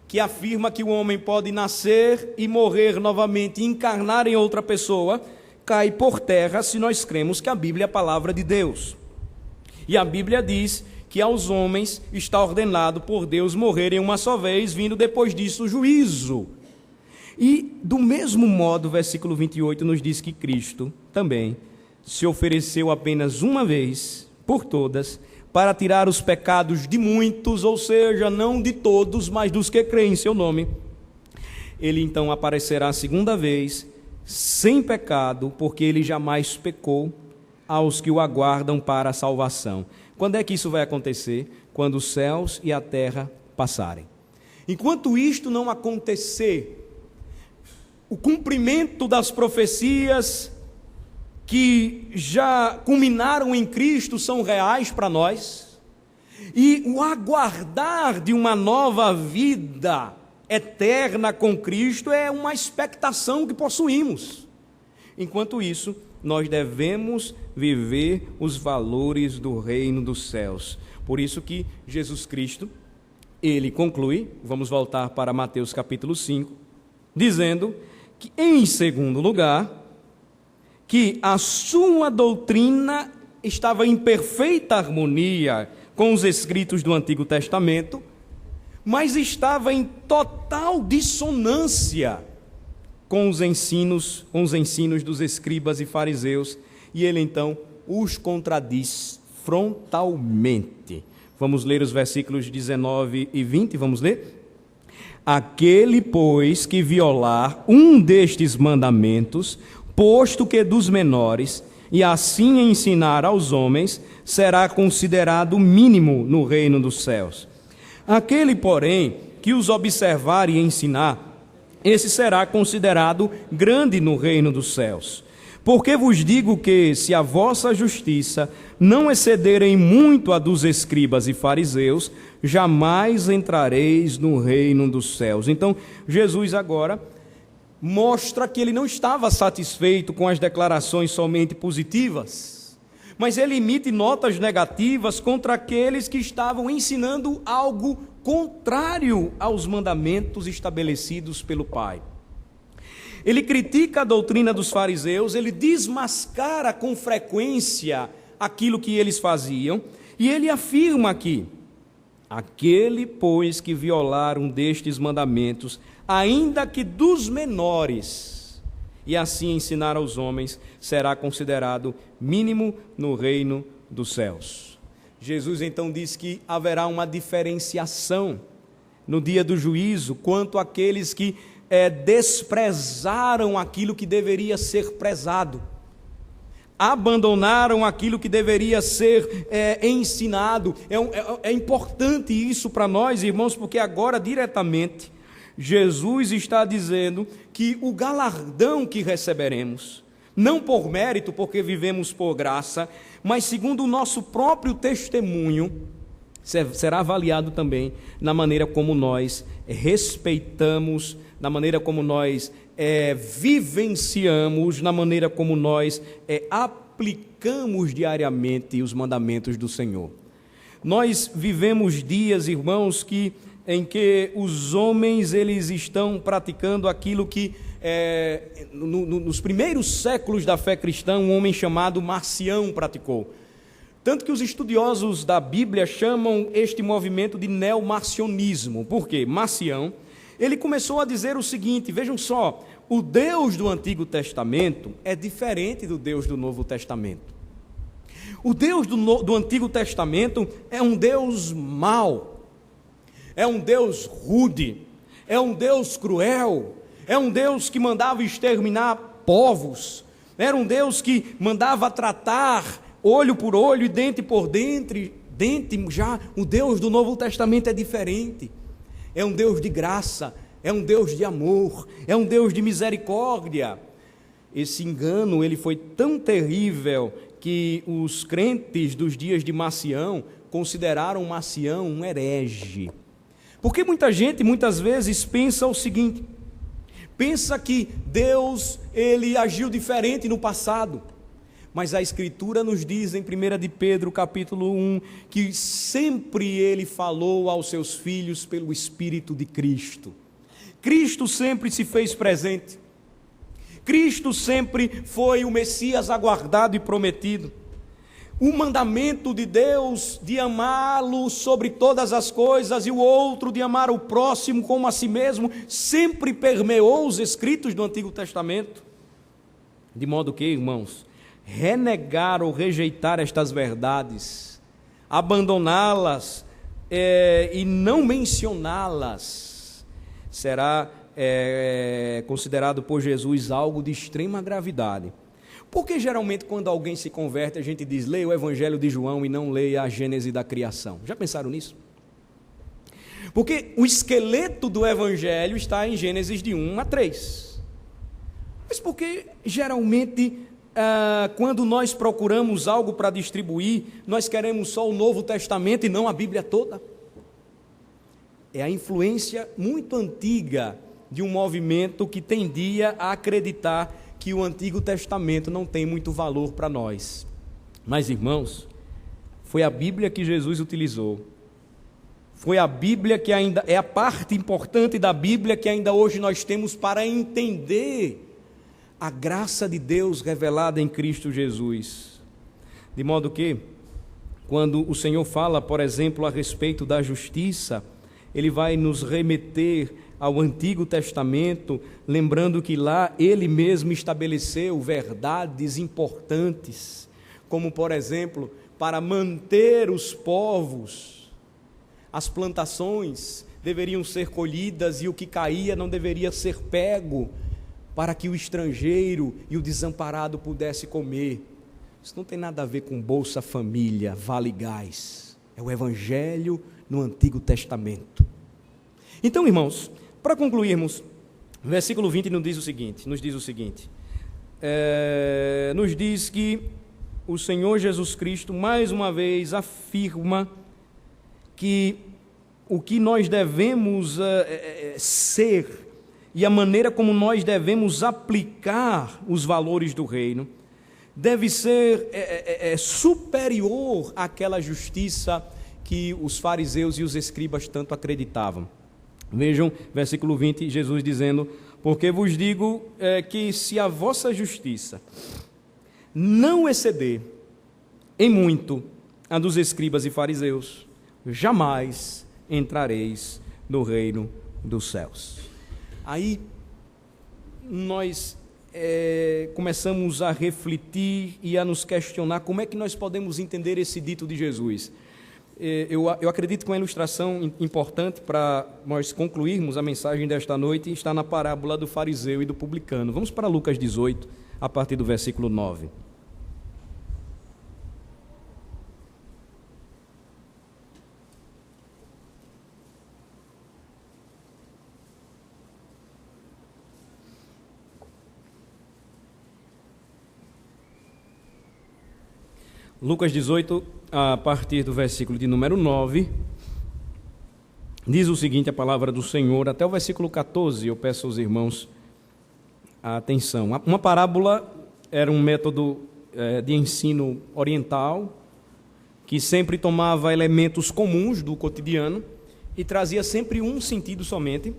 que afirma que o homem pode nascer e morrer novamente, encarnar em outra pessoa, cai por terra se nós cremos que a Bíblia é a palavra de Deus. E a Bíblia diz que aos homens está ordenado por Deus morrerem uma só vez, vindo depois disso o juízo. E do mesmo modo, o versículo 28 nos diz que Cristo também se ofereceu apenas uma vez por todas, para tirar os pecados de muitos, ou seja, não de todos, mas dos que creem em seu nome. Ele então aparecerá a segunda vez, sem pecado, porque ele jamais pecou, aos que o aguardam para a salvação. Quando é que isso vai acontecer? Quando os céus e a terra passarem. Enquanto isto não acontecer, o cumprimento das profecias que já culminaram em Cristo são reais para nós, e o aguardar de uma nova vida eterna com Cristo é uma expectação que possuímos. Enquanto isso, nós devemos viver os valores do reino dos céus. Por isso que Jesus Cristo, ele conclui, vamos voltar para Mateus capítulo 5, dizendo que, em segundo lugar, que a sua doutrina estava em perfeita harmonia com os escritos do Antigo Testamento, mas estava em total dissonância com os ensinos dos escribas e fariseus, e ele então os contradiz frontalmente. Vamos ler os versículos 19 e 20, vamos ler? Aquele, pois, que violar um destes mandamentos, posto que dos menores, e assim ensinar aos homens, será considerado mínimo no reino dos céus. Aquele, porém, que os observar e ensinar, esse será considerado grande no reino dos céus. Porque vos digo que, se a vossa justiça não excederem muito a dos escribas e fariseus, jamais entrareis no reino dos céus. Então, Jesus agora mostra que ele não estava satisfeito com as declarações somente positivas, mas ele emite notas negativas contra aqueles que estavam ensinando algo contrário aos mandamentos estabelecidos pelo Pai. Ele critica a doutrina dos fariseus, ele desmascara com frequência aquilo que eles faziam, e ele afirma aqui: aquele, pois, que violar um destes mandamentos, ainda que dos menores, e assim ensinar aos homens, será considerado mínimo no reino dos céus. Jesus então diz que haverá uma diferenciação no dia do juízo quanto àqueles que desprezaram aquilo que deveria ser prezado, abandonaram aquilo que deveria ser ensinado. É importante isso para nós, irmãos, porque agora diretamente Jesus está dizendo que o galardão que receberemos, não por mérito, porque vivemos por graça, mas segundo o nosso próprio testemunho, será avaliado também na maneira como nós respeitamos, na maneira como nós vivenciamos, na maneira como nós aplicamos diariamente os mandamentos do Senhor. Nós vivemos dias, irmãos, em que os homens eles estão praticando aquilo que nos primeiros séculos da fé cristã um homem chamado Marcião praticou. Tanto que os estudiosos da Bíblia chamam este movimento de neomarcionismo. Por quê? Marcião, ele começou a dizer o seguinte, vejam só, o Deus do Antigo Testamento é diferente do Deus do Novo Testamento. O Deus do Antigo Testamento é um Deus mau, é um Deus rude, é um Deus cruel, é um Deus que mandava exterminar povos, era um Deus que mandava tratar olho por olho e dente por dente. Já o Deus do Novo Testamento é diferente, é um Deus de graça, é um Deus de amor, é um Deus de misericórdia. Esse engano ele foi tão terrível que os crentes dos dias de Marcião consideraram Marcião um herege. Porque muita gente, muitas vezes, pensa o seguinte, pensa que Deus, ele agiu diferente no passado, mas a Escritura nos diz em 1 de Pedro, capítulo 1, que sempre ele falou aos seus filhos pelo Espírito de Cristo. Cristo sempre se fez presente. Cristo sempre foi o Messias aguardado e prometido. O mandamento de Deus de amá-lo sobre todas as coisas e o outro de amar o próximo como a si mesmo, sempre permeou os escritos do Antigo Testamento. De modo que, irmãos, renegar ou rejeitar estas verdades, abandoná-las e não mencioná-las, será considerado por Jesus algo de extrema gravidade. Porque geralmente quando alguém se converte a gente diz, leia o Evangelho de João e não leia a Gênese da criação. Já pensaram nisso? Porque o esqueleto do Evangelho está em Gênesis de 1 a 3. Mas porque geralmente quando nós procuramos algo para distribuir, nós queremos só o Novo Testamento e não a Bíblia toda? É a influência muito antiga de um movimento que tendia a acreditar que o Antigo Testamento não tem muito valor para nós. Mas, irmãos, foi a Bíblia que Jesus utilizou. Foi a Bíblia que ainda é a parte importante da Bíblia que ainda hoje nós temos para entender a graça de Deus revelada em Cristo Jesus. De modo que, quando o Senhor fala, por exemplo, a respeito da justiça, Ele vai nos remeter ao Antigo Testamento, lembrando que lá Ele mesmo estabeleceu verdades importantes, como, por exemplo, para manter os povos, as plantações deveriam ser colhidas e o que caía não deveria ser pego, para que o estrangeiro e o desamparado pudesse comer. Isso não tem nada a ver com Bolsa Família, Vale Gás. É o Evangelho no Antigo Testamento. Então, irmãos, para concluirmos, o versículo 20 nos diz o seguinte, nos diz que o Senhor Jesus Cristo, mais uma vez, afirma que o que nós devemos ser e a maneira como nós devemos aplicar os valores do reino deve ser superior àquela justiça que os fariseus e os escribas tanto acreditavam. Vejam, versículo 20, Jesus dizendo, porque vos digo que se a vossa justiça não exceder em muito a dos escribas e fariseus, jamais entrareis no reino dos céus. Aí nós começamos a refletir e a nos questionar como é que nós podemos entender esse dito de Jesus. Eu acredito que uma ilustração importante para nós concluirmos a mensagem desta noite está na parábola do fariseu e do publicano. Vamos para Lucas 18, a partir do versículo 9. Lucas 18, a partir do versículo de número 9, diz o seguinte, a palavra do Senhor, até o versículo 14, eu peço aos irmãos a atenção. Uma parábola era um método de ensino oriental, que sempre tomava elementos comuns do cotidiano e trazia sempre um sentido somente,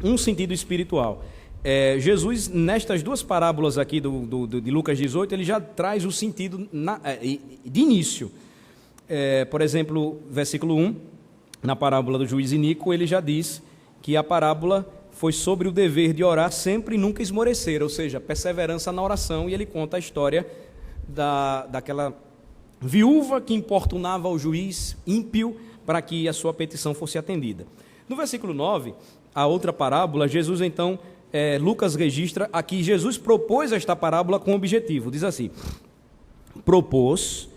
um sentido espiritual. Jesus, nestas duas parábolas aqui de Lucas 18, ele já traz o sentido de início. Por exemplo, versículo 1, na parábola do juiz iníquo, ele já diz que a parábola foi sobre o dever de orar sempre e nunca esmorecer, ou seja, perseverança na oração, e ele conta a história daquela viúva que importunava o juiz ímpio para que a sua petição fosse atendida. No versículo 9, a outra parábola, Jesus então, Lucas registra aqui, Jesus propôs esta parábola com objetivo, diz assim, propôs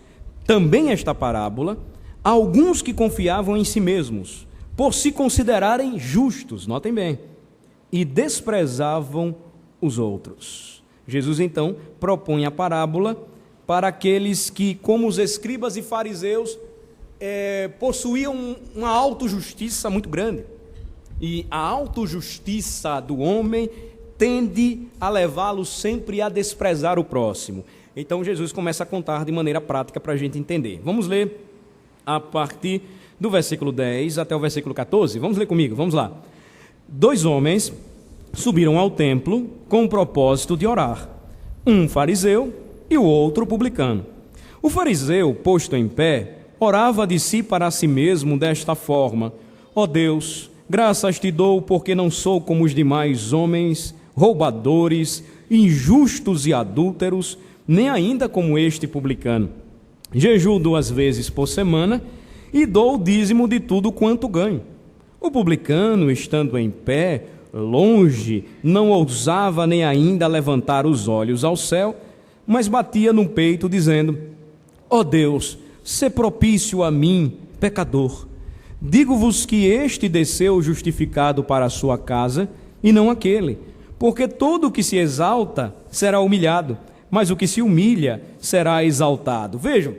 também esta parábola a alguns que confiavam em si mesmos, por se considerarem justos, notem bem, e desprezavam os outros. Jesus então propõe a parábola para aqueles que, como os escribas e fariseus, possuíam uma autojustiça muito grande. E a autojustiça do homem tende a levá-lo sempre a desprezar o próximo. Então Jesus começa a contar de maneira prática para a gente entender. Vamos ler a partir do versículo 10 até o versículo 14. Vamos ler comigo, vamos lá. 2 homens subiram ao templo com o propósito de orar. Um fariseu e o outro publicano. O fariseu, posto em pé, orava de si para si mesmo desta forma: ó Deus, graças te dou porque não sou como os demais homens, roubadores, injustos e adúlteros, nem ainda como este publicano. Jejuo 2 vezes por semana e dou o dízimo de tudo quanto ganho. O publicano, estando em pé, longe, não ousava nem ainda levantar os olhos ao céu, mas batia no peito, dizendo: ó Deus, sê propício a mim, pecador. Digo-vos que este desceu justificado para a sua casa, e não aquele, porque todo o que se exalta será humilhado, mas o que se humilha será exaltado. Vejam,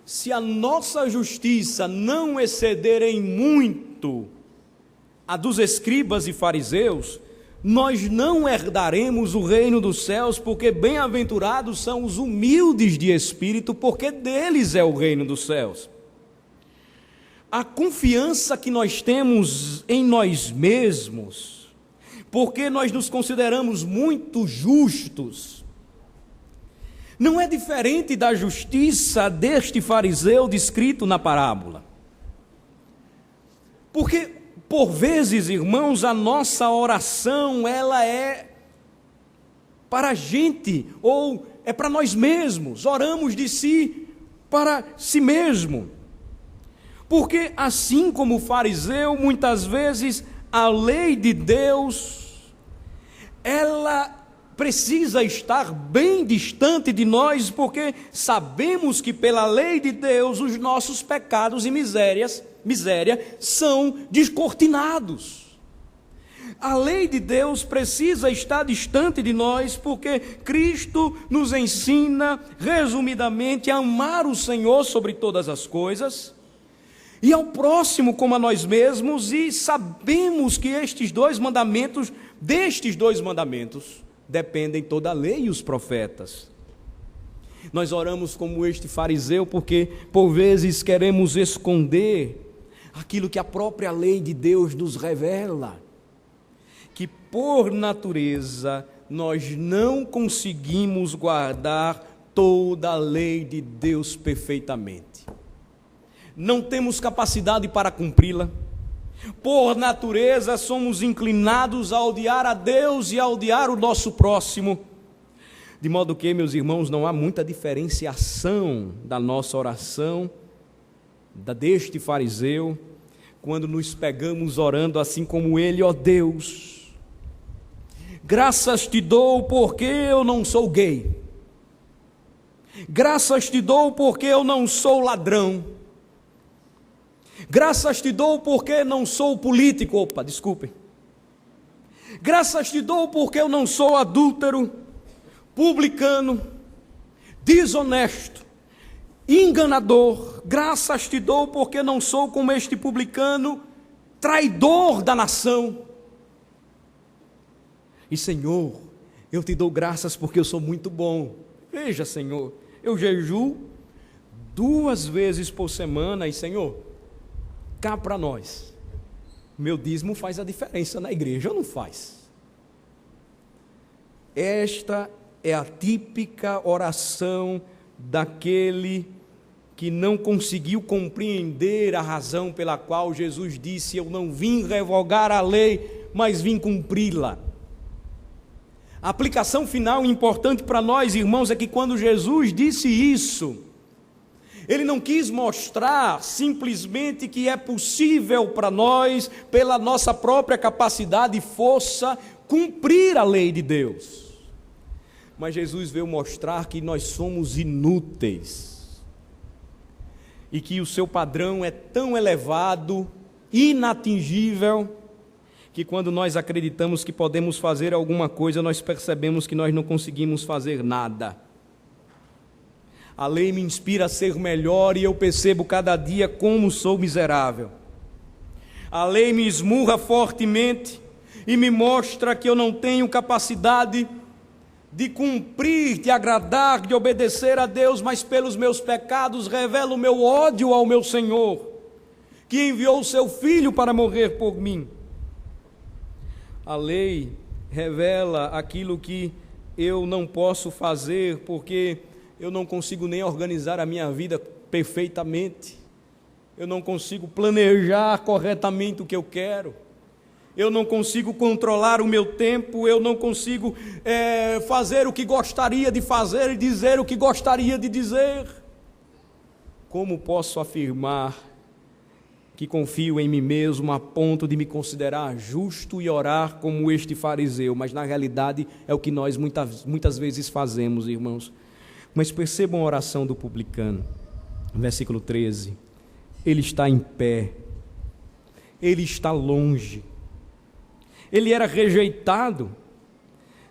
se a nossa justiça não exceder em muito a dos escribas e fariseus, nós não herdaremos o reino dos céus, porque bem-aventurados são os humildes de espírito, porque deles é o reino dos céus. A confiança que nós temos em nós mesmos, porque nós nos consideramos muito justos, não é diferente da justiça deste fariseu descrito na parábola. Porque, por vezes, irmãos, a nossa oração, ela é para a gente, ou é para nós mesmos, oramos de si para si mesmo. Porque, assim como o fariseu, muitas vezes a lei de Deus, ela precisa estar bem distante de nós, porque sabemos que pela lei de Deus os nossos pecados e miséria são descortinados. A lei de Deus precisa estar distante de nós, porque Cristo nos ensina, resumidamente, a amar o Senhor sobre todas as coisas, e ao próximo como a nós mesmos, e sabemos que destes dois mandamentos, dependem toda a lei e os profetas. Nós oramos como este fariseu, porque por vezes queremos esconder aquilo que a própria lei de Deus nos revela, que por natureza nós não conseguimos guardar toda a lei de Deus perfeitamente. Não temos capacidade para cumpri-la. Por natureza somos inclinados a odiar a Deus e a odiar o nosso próximo. De modo que, meus irmãos, não há muita diferenciação da nossa oração, da deste fariseu, quando nos pegamos orando assim como ele: ó Deus, graças te dou porque eu não sou gay. Graças te dou porque eu não sou ladrão. Graças te dou porque não sou político. Graças te dou porque eu não sou adúltero, publicano, desonesto. enganador, graças te dou porque não sou como este publicano, traidor da nação. E Senhor, eu te dou graças porque eu sou muito bom. Veja, Senhor, eu jejuo 2 vezes por semana e, Senhor, cá para nós, meu dízimo faz a diferença na igreja ou não faz? Esta é a típica oração daquele que não conseguiu compreender a razão pela qual Jesus disse: eu não vim revogar a lei, mas vim cumpri-la. A aplicação final importante para nós, irmãos, é que quando Jesus disse isso, Ele não quis mostrar simplesmente que é possível para nós, pela nossa própria capacidade e força, cumprir a lei de Deus. Mas Jesus veio mostrar que nós somos inúteis e que o seu padrão é tão elevado, inatingível, que quando nós acreditamos que podemos fazer alguma coisa, nós percebemos que nós não conseguimos fazer nada. A lei me inspira a ser melhor e eu percebo cada dia como sou miserável. A lei me esmurra fortemente e me mostra que eu não tenho capacidade de cumprir, de agradar, de obedecer a Deus, mas pelos meus pecados revela o meu ódio ao meu Senhor, que enviou o seu Filho para morrer por mim. A lei revela aquilo que eu não posso fazer, porque eu não consigo nem organizar a minha vida perfeitamente, eu não consigo planejar corretamente o que eu quero, eu não consigo controlar o meu tempo, eu não consigo fazer o que gostaria de fazer e dizer o que gostaria de dizer. Como posso afirmar que confio em mim mesmo a ponto de me considerar justo e orar como este fariseu? Mas na realidade é o que nós muitas vezes fazemos, irmãos. Mas percebam a oração do publicano, versículo 13. Ele está em pé, ele está longe, ele era rejeitado,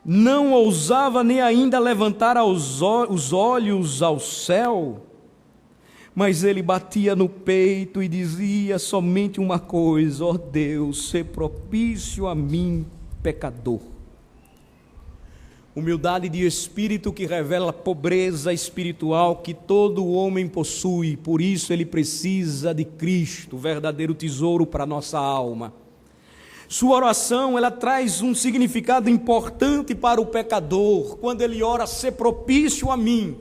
não ousava nem ainda levantar os olhos ao céu, mas ele batia no peito e dizia somente uma coisa: ó Deus, sê propício a mim, pecador. Humildade de espírito que revela a pobreza espiritual que todo homem possui, por isso ele precisa de Cristo, o verdadeiro tesouro para a nossa alma. Sua oração, ela traz um significado importante para o pecador. Quando ele ora, sê propício a mim,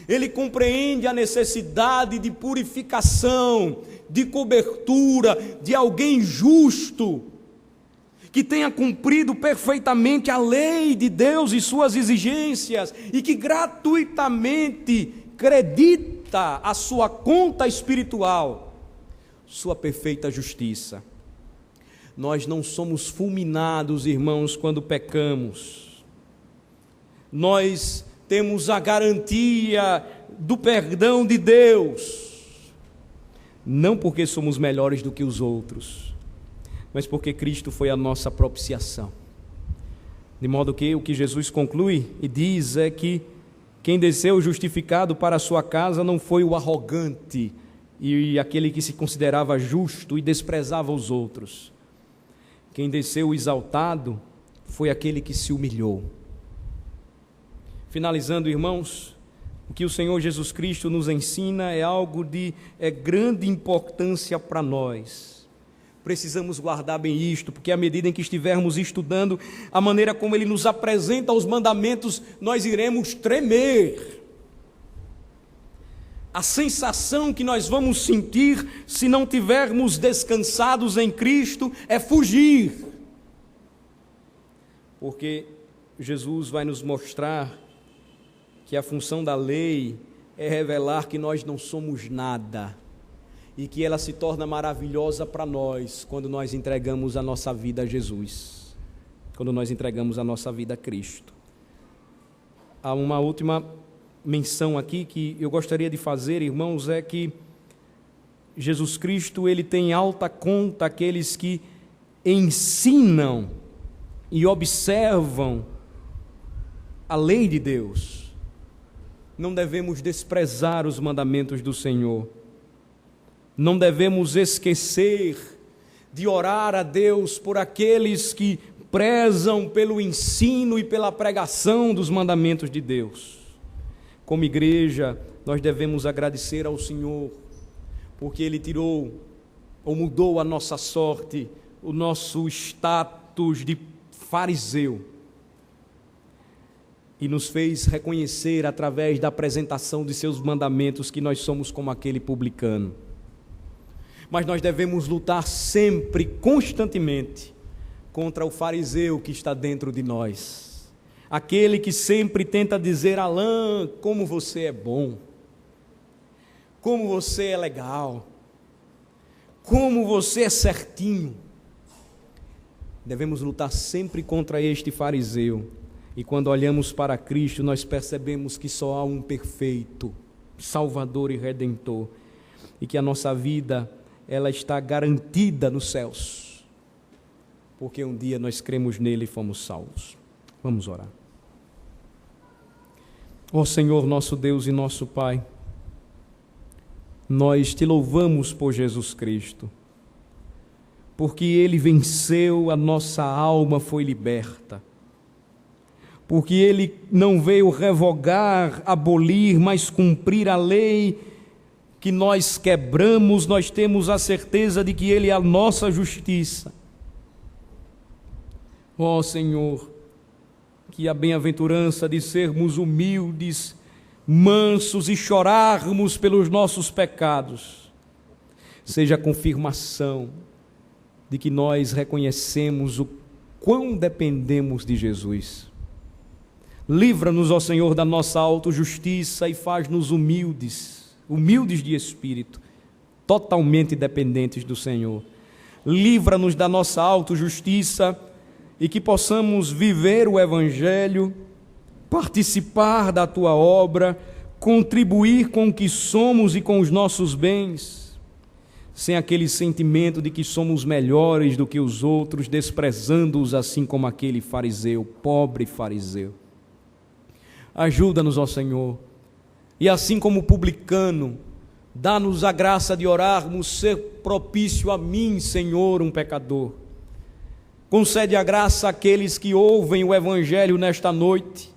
ele compreende a necessidade de purificação, de cobertura, de alguém justo, que tenha cumprido perfeitamente a lei de Deus e suas exigências, e que gratuitamente acredita a sua conta espiritual, sua perfeita justiça. Nós não somos fulminados, irmãos, quando pecamos. Nós temos a garantia do perdão de Deus, não porque somos melhores do que os outros, mas porque Cristo foi a nossa propiciação. De modo que o que Jesus conclui e diz é que quem desceu justificado para a sua casa não foi o arrogante e aquele que se considerava justo e desprezava os outros. Quem desceu exaltado foi aquele que se humilhou. Finalizando, irmãos, o que o Senhor Jesus Cristo nos ensina é algo de grande importância para nós. Precisamos guardar bem isto, porque à medida em que estivermos estudando a maneira como Ele nos apresenta os mandamentos, nós iremos tremer. A sensação que nós vamos sentir se não tivermos descansados em Cristo é fugir. Porque Jesus vai nos mostrar que a função da lei é revelar que nós não somos nada e que ela se torna maravilhosa para nós quando nós entregamos a nossa vida a Jesus, quando nós entregamos a nossa vida a Cristo. Há uma última menção aqui que eu gostaria de fazer, irmãos, é que Jesus Cristo, Ele tem em alta conta aqueles que ensinam e observam a lei de Deus. não devemos desprezar os mandamentos do Senhor. Não devemos esquecer de orar a Deus por aqueles que prezam pelo ensino e pela pregação dos mandamentos de Deus. Como igreja, nós devemos agradecer ao Senhor, porque Ele tirou ou mudou a nossa sorte, o nosso status de fariseu, e nos fez reconhecer através da apresentação de seus mandamentos que nós somos como aquele publicano. Mas nós devemos lutar sempre, constantemente, contra o fariseu que está dentro de nós. Aquele que sempre tenta dizer: Alain, como você é bom, como você é legal, como você é certinho. Devemos lutar sempre contra este fariseu. E quando olhamos para Cristo, nós percebemos que só há um perfeito, Salvador e Redentor, e que a nossa vida, ela está garantida nos céus, porque um dia nós cremos nele e fomos salvos. Vamos orar. Ó Senhor, nosso Deus e nosso Pai, nós te louvamos por Jesus Cristo, porque Ele venceu, a nossa alma foi liberta, porque Ele não veio revogar, abolir, mas cumprir a lei que nós quebramos. Nós temos a certeza de que Ele é a nossa justiça. Ó Senhor, que a bem-aventurança de sermos humildes, mansos e chorarmos pelos nossos pecados seja a confirmação de que nós reconhecemos o quão dependemos de Jesus. Livra-nos, ó Senhor, da nossa autojustiça e faz-nos humildes de espírito, totalmente dependentes do Senhor. Livra-nos da nossa autojustiça e que possamos viver o Evangelho, participar da Tua obra, contribuir com o que somos e com os nossos bens, sem aquele sentimento de que somos melhores do que os outros, desprezando-os assim como aquele fariseu, pobre fariseu. Ajuda-nos, ó Senhor, e assim como o publicano, dá-nos a graça de orarmos: ser propício a mim, Senhor, um pecador. Concede a graça àqueles que ouvem o Evangelho nesta noite,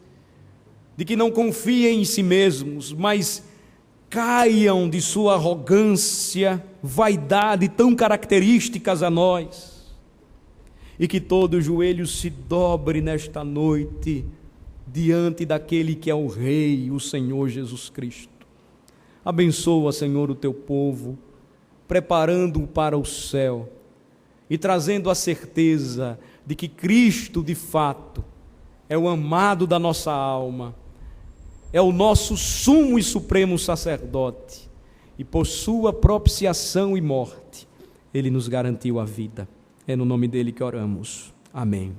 de que não confiem em si mesmos, mas caiam de sua arrogância, vaidade tão características a nós, e que todo joelho se dobre nesta noite diante daquele que é o Rei, o Senhor Jesus Cristo. Abençoa, Senhor, o teu povo, preparando-o para o céu e trazendo a certeza de que Cristo, de fato, é o amado da nossa alma, é o nosso sumo e supremo sacerdote, e por sua propiciação e morte, Ele nos garantiu a vida. É no nome dele que oramos. Amém.